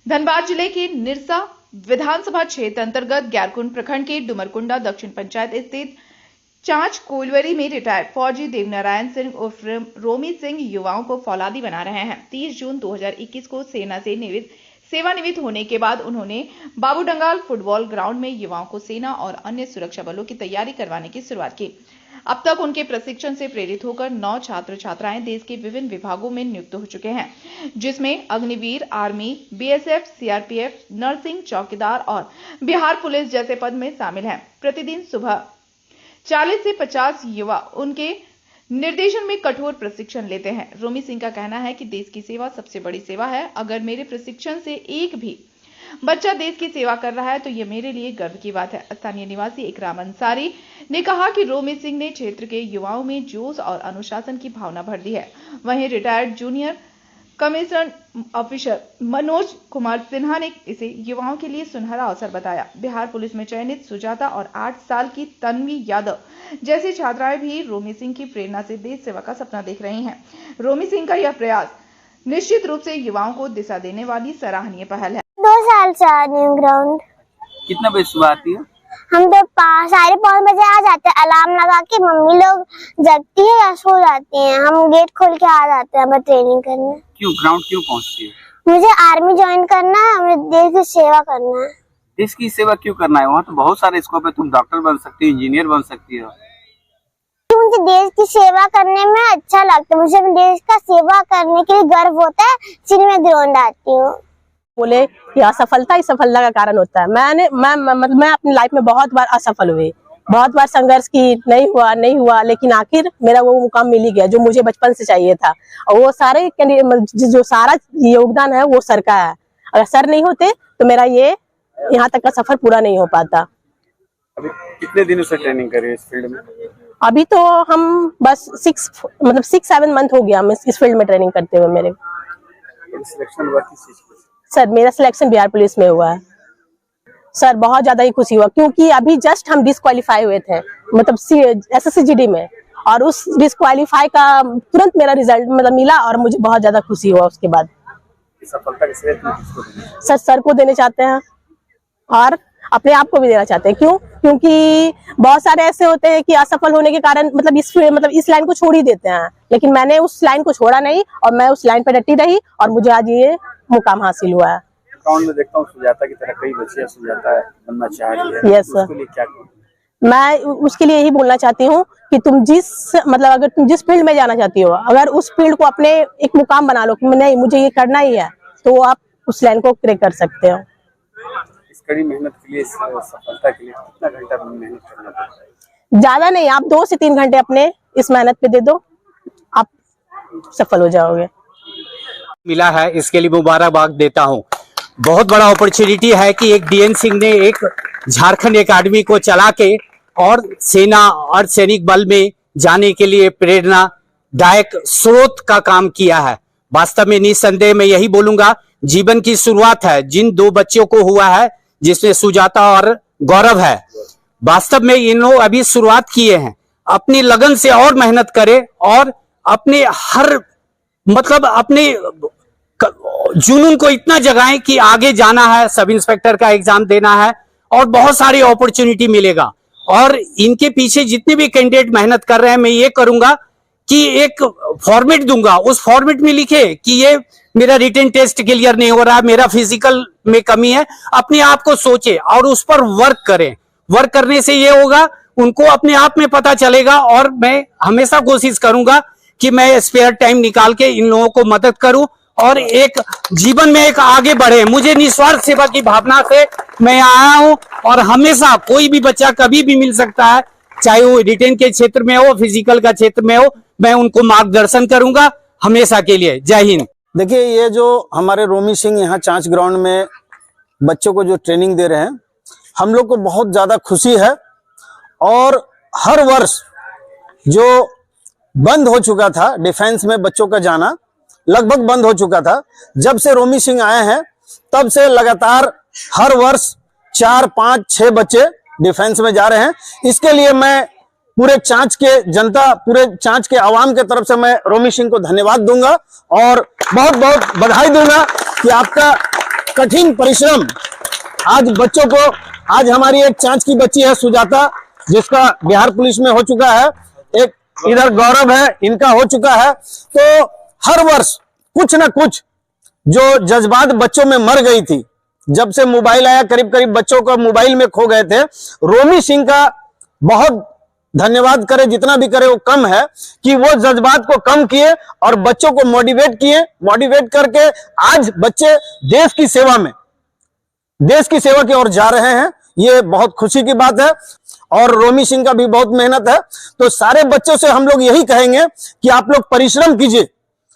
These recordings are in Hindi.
धनबाद जिले के निरसा विधानसभा क्षेत्र अंतर्गत ग्यारकुंड प्रखंड के डुमरकुंडा दक्षिण पंचायत स्थित चांच कोलवरी में रिटायर्ड फौजी देवनारायण सिंह उर्फ रोमी सिंह युवाओं को फौलादी बना रहे हैं। 30 जून 2021 को सेना से सेवानिवृत्त होने के बाद उन्होंने बाबूडंगाल फुटबॉल ग्राउंड में युवाओं को सेना और अन्य सुरक्षा बलों की तैयारी करवाने की शुरुआत की। अब तक उनके प्रशिक्षण से प्रेरित होकर 9 छात्र छात्राएं देश के विभिन्न विभागों में नियुक्त हो चुके हैं, जिसमें Agniveer, army, BSF, CRPF, nursing, चौकीदार और बिहार पुलिस जैसे पद में शामिल हैं। प्रतिदिन सुबह 40 से 50 युवा उनके निर्देशन में कठोर प्रशिक्षण लेते हैं। रोमी सिंह का कहना है कि देश की सेवा सबसे बड़ी सेवा है। अगर मेरे प्रशिक्षण से एक भी बच्चा देश की सेवा कर रहा है तो ये मेरे लिए गर्व की बात है। स्थानीय निवासी इकराम अंसारी ने कहा कि रोमी सिंह ने क्षेत्र के युवाओं में जोश और अनुशासन की भावना भर दी है। वहीं retired junior commission officer Manoj Kumar Sinha ने इसे युवाओं के लिए सुनहरा अवसर बताया। बिहार पुलिस में चयनित सुजाता और 8 साल की तन्वी यादव जैसी छात्राएं भी रोमी सिंह की प्रेरणा से देश सेवा का सपना देख रही हैं। रोमी सिंह का यह प्रयास निश्चित रूप से युवाओं को दिशा देने वाली सराहनीय पहल है। 2 साल से आ रही हूँ ग्राउंड। कितना बजे सुबह आती है? हम तो 5:30 बजे आ जाते हैं। अलार्म लगा के मम्मी लोग जगती है या सो जाती हैं। हम गेट खोल के आ जाते हैं ट्रेनिंग करने। क्यों ग्राउंड क्यों पहुँचती है? मुझे आर्मी ज्वाइन करना है, हमें देश की सेवा करना है। देश की सेवा क्यों करना है? वहाँ तो बहुत सारे स्कोप है, तुम डॉक्टर बन सकती हो, इंजीनियर बन सकती हो। मुझे देश की सेवा करने में अच्छा लगता है। मुझे देश का सेवा करने के लिए गर्व होता है, इसलिए मैं ग्राउंड आती हूँ। बोले कि असफलता ही सफलता का कारण होता है। मैं अपनी लाइफ में बहुत बार असफल हुई, बहुत बार संघर्ष की, नहीं हुआ, लेकिन आखिर मेरा वो मुकाम मिल ही गया जो मुझे बचपन से चाहिए था। और वो सारे जो सारा योगदान है वो सर का है। अगर सर नहीं होते तो मेरा ये यहाँ तक का सफर पूरा नहीं हो पाता। अभी कितने दिनों से ट्रेनिंग कर रही है इस फील्ड में? अभी तो हम बस 6-7 मंथ हो गया हमें इस फील्ड में ट्रेनिंग करते हुए। मेरे सिलेक्शन हुआ किस चीज का? सर मेरा सिलेक्शन बिहार पुलिस में हुआ है। सर बहुत ज्यादा ही खुशी हुआ क्योंकि अभी जस्ट हम डिस्क्वालीफाई हुए थे, SSC-GD में, और उस डिस्क्वालीफाई का तुरंत मेरा रिजल्ट मिला और मुझे बहुत ज्यादा खुशी हुआ। उसके बाद सफलता के श्रेय किसको देना है? सर को देने चाहते हैं और अपने आप को भी देना चाहते हैं। क्यों? क्योंकि बहुत सारे ऐसे होते हैं कि असफल होने के कारण इस लाइन को छोड़ ही देते हैं, लेकिन मैंने उस लाइन को छोड़ा नहीं और मैं उस लाइन पर डटी रही और मुझे आज ये मुकाम हासिल हुआ है। ग्राउंड में देखता हूँ सुजाता की तरह कई बच्चे सुजाता बनना चाह रही है। Yes sir. मैं उसके लिए यही बोलना चाहती हूँ कि अगर तुम जिस फील्ड में जाना चाहती हो, अगर उस फील्ड को अपने एक मुकाम बना लो कि नहीं मुझे ये करना ही है, तो आप उस लाइन को क्रैक कर सकते हो। इस कड़ी मेहनत के लिए, सफलता के लिए कितना घंटा मेहनत करना पड़ता है? ज्यादा नहीं, आप 2 से 3 घंटे अपने इस मेहनत पे दे दो, आप सफल हो जाओगे। मिला है इसके लिए मुबारकबाद देता हूं। बहुत बड़ा अपॉर्चुनिटी है कि एक DN सिंह ने एक झारखंड एकेडमी को चला के और सेना और सैनिक बल में जाने के लिए प्रेरणादायक स्रोत का काम किया है। वास्तव में निस्संदेह मैं यही बोलूंगा, जीवन की शुरुआत है जिन 2 बच्चों को हुआ है, जिसमें सुजाता और गौरव है। वास्तव में इन लोग अभी शुरुआत किए हैं, अपनी लगन से और मेहनत करें और अपने अपने जुनून को इतना जगाएं कि आगे जाना है, सब इंस्पेक्टर का एग्जाम देना है और बहुत सारी अपॉर्चुनिटी मिलेगा। और इनके पीछे जितने भी कैंडिडेट मेहनत कर रहे हैं, मैं ये करूंगा कि एक फॉर्मेट दूंगा, उस फॉर्मेट में लिखे कि ये मेरा रिटन टेस्ट क्लियर नहीं हो रहा, मेरा फिजिकल में कमी है। अपने आप को सोचे और उस पर वर्क करें। वर्क करने से ये होगा, उनको अपने आप में पता चलेगा। और मैं हमेशा कोशिश करूंगा कि मैं स्पेयर टाइम निकाल के इन लोगों को मदद करूं और एक जीवन में एक आगे बढ़े। मुझे निस्वार्थ सेवा की भावना से मैं आया हूं और हमेशा कोई भी बच्चा कभी भी मिल सकता है, चाहे वो रिटेन के क्षेत्र में हो, फिजिकल का क्षेत्र में हो, मैं उनको मार्गदर्शन करूंगा हमेशा के लिए। जय हिंद। देखिए, ये जो हमारे रोमी सिंह यहाँ चांच ग्राउंड में बच्चों को जो ट्रेनिंग दे रहे हैं, हम लोग को बहुत ज्यादा खुशी है। और हर वर्ष जो बंद हो चुका था डिफेंस में बच्चों का जाना, लगभग बंद हो चुका था, जब से रोमी सिंह आए हैं तब से लगातार हर वर्ष 4, 5, 6 बच्चे डिफेंस में जा रहे हैं। इसके लिए मैं पूरे चांच के जनता, पूरे चांच के आवाम के तरफ से मैं रोमी सिंह को धन्यवाद दूंगा और बहुत बहुत बधाई दूंगा कि आपका कठिन परिश्रम आज बच्चों को, आज हमारी एक चांच की बच्ची है सुजाता, जिसका बिहार पुलिस में हो चुका है, एक इधर गौरव है, इनका हो चुका है। तो हर वर्ष कुछ ना कुछ जो जज्बात बच्चों में मर गई थी, जब से मोबाइल आया करीब करीब बच्चों को मोबाइल में खो गए थे। रोमी सिंह का बहुत धन्यवाद करे, जितना भी करे वो कम है, कि वो जज्बात को कम किए और बच्चों को मोटिवेट किए। मोटिवेट करके आज बच्चे देश की सेवा में, देश की सेवा की ओर जा रहे हैं। ये बहुत खुशी की बात है और रोमी सिंह का भी बहुत मेहनत है। तो सारे बच्चों से हम लोग यही कहेंगे कि आप लोग परिश्रम कीजिए,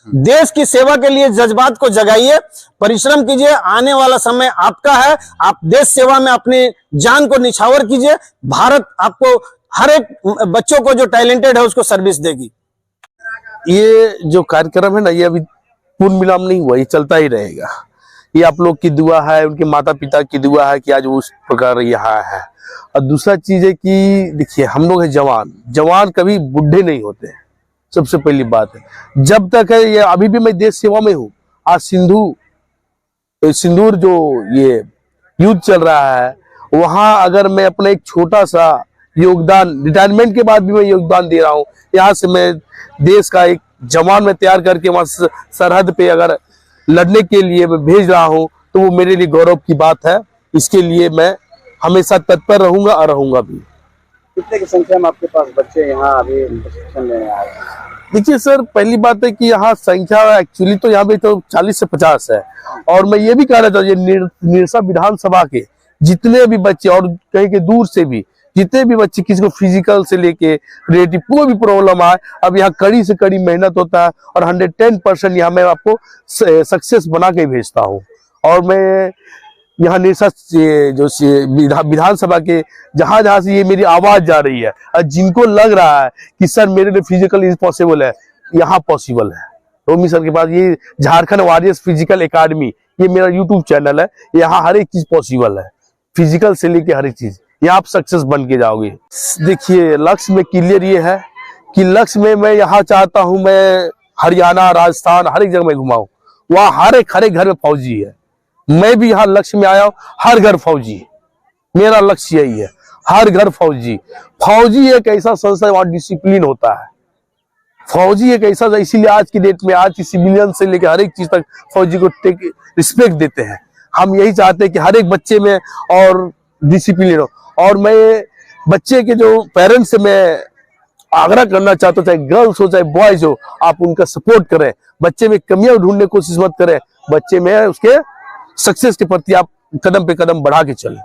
देश की सेवा के लिए जज्बात को जगाइए, परिश्रम कीजिए। आने वाला समय आपका है, आप देश सेवा में अपनी जान को निछावर कीजिए। भारत आपको हर एक बच्चों को जो टैलेंटेड है उसको सर्विस देगी। ये जो कार्यक्रम है ना, ये अभी पूर्ण विराम नहीं हुआ, ये चलता ही रहेगा। ये आप लोग की दुआ है, उनके माता पिता की दुआ है कि आज वो उस प्रकार यहाँ है। और दूसरा चीज है कि देखिए, हम लोग हैं जवान, जवान कभी बुढ़े नहीं होते हैं, सबसे पहली बात है। जब तक है ये, अभी भी मैं देश सेवा में हूँ। आज सिंदूर जो ये युद्ध चल रहा है, वहां अगर मैं अपना एक छोटा सा योगदान, रिटायरमेंट के बाद भी मैं योगदान दे रहा हूँ। यहाँ से मैं देश का एक जवान में तैयार करके वहां सरहद पे अगर लड़ने के लिए मैं भेज रहा हूँ, तो वो मेरे लिए गौरव की बात है। इसके लिए मैं हमेशा तत्पर रहूंगा और रहूंगा भी। कितने की संख्या में आपके पास बच्चे यहाँ अभी प्रशिक्षण लेने आए हैं? देखिए सर, पहली बात है कि यहाँ संख्या एक्चुअली तो यहाँ पे तो 40 से 50 है। और मैं ये भी कह रहा था, ये निरसा विधानसभा के जितने भी बच्चे और कहीं के दूर से भी जितने भी बच्चे, किसी को फिजिकल से लेके रिलेटिव कोई भी प्रॉब्लम आए, अब यहाँ कड़ी से कड़ी मेहनत होता है और 110% यहाँ मैं आपको सक्सेस बना के भेजता हूँ। और मैं यहाँ निरसा जो विधानसभा के जहां जहां से ये मेरी आवाज जा रही है, और जिनको लग रहा है कि सर मेरे लिए फिजिकल इम्पॉसिबल है, यहाँ पॉसिबल है। रोमी सर के पास ये झारखंड वॉरियर्स फिजिकल एकेडमी, ये मेरा यूट्यूब चैनल है। यहाँ हर एक चीज पॉसिबल है, फिजिकल से लेके हर एक चीज, यहाँ आप सक्सेस बन के जाओगे। देखिए, लक्ष्य में क्लियर ये है कि लक्ष्य में मैं यहाँ चाहता हूँ, मैं हरियाणा, राजस्थान, हर एक जगह में घुमाऊं, वहाँ हर एक घर में फौजी है। मैं भी यहाँ लक्ष्य में आया हूँ, हर घर फौजी। मेरा लक्ष्य यही है, हर घर फौजी। फौजी एक ऐसा संस्था है, वहाँ डिसिप्लिन होता है। फौजी एक ऐसा, इसीलिए आज की डेट में, आज की सिविलियन से लेकर हर एक चीज तक फौजी को रिस्पेक्ट देते हैं। हम यही चाहते हैं कि हर एक बच्चे में और डिसिप्लिन हो। और मैं बच्चे के जो पेरेंट्स से मैं आग्रह करना चाहता हूँ, चाहे गर्ल्स हो चाहे बॉयज हो, आप उनका सपोर्ट करें। बच्चे में कमियां ढूंढने की कोशिश मत करें, बच्चे में उसके सक्सेस के प्रति आप कदम पे कदम बढ़ा के चलें।